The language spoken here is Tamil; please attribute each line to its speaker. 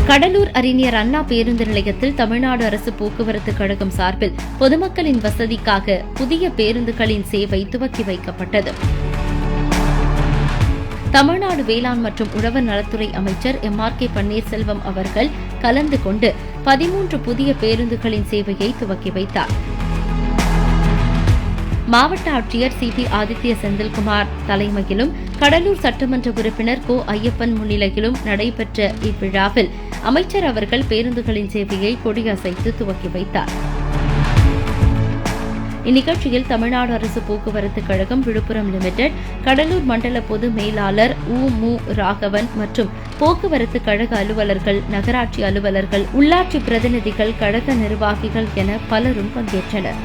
Speaker 1: கடலூர் அறிஞர் அண்ணா பேருந்து நிலையத்தில் தமிழ்நாடு அரசு போக்குவரத்து கழகம் சார்பில் பொதுமக்களின் வசதிக்காக புதிய பேருந்துகளின் சேவை துவக்கி வைக்கப்பட்டது. தமிழ்நாடு வேளாண் மற்றும் உழவர் நலத்துறை அமைச்சர் MRK பன்னீர்செல்வம் அவர்கள் கலந்து கொண்டு 13 புதிய பேருந்துகளின் சேவையை துவக்கி வைத்தார். மாவட்ட ஆட்சியர் CP ஆதித்ய செந்தில்குமார் தலைமையிலும் கடலூர் சட்டமன்ற உறுப்பினர் கோ ஐயப்பன் முன்னிலையிலும் நடைபெற்ற இவ்விழாவில் அமைச்சர் அவர்கள் பேருந்துகளின் சேவையை கொடியசைத்து துவக்கி வைத்தார். இந்நிகழ்ச்சியில் தமிழ்நாடு அரசு போக்குவரத்து கழகம் விழுப்புரம் லிமிடெட், கடலூர் மண்டல பொது மேலாளர் மு. ராகவன் மற்றும் போக்குவரத்து கழக அலுவலர்கள், நகராட்சி அலுவலர்கள், உள்ளாட்சி பிரதிநிதிகள், கழக நிர்வாகிகள் என பலரும் பங்கேற்றனர்.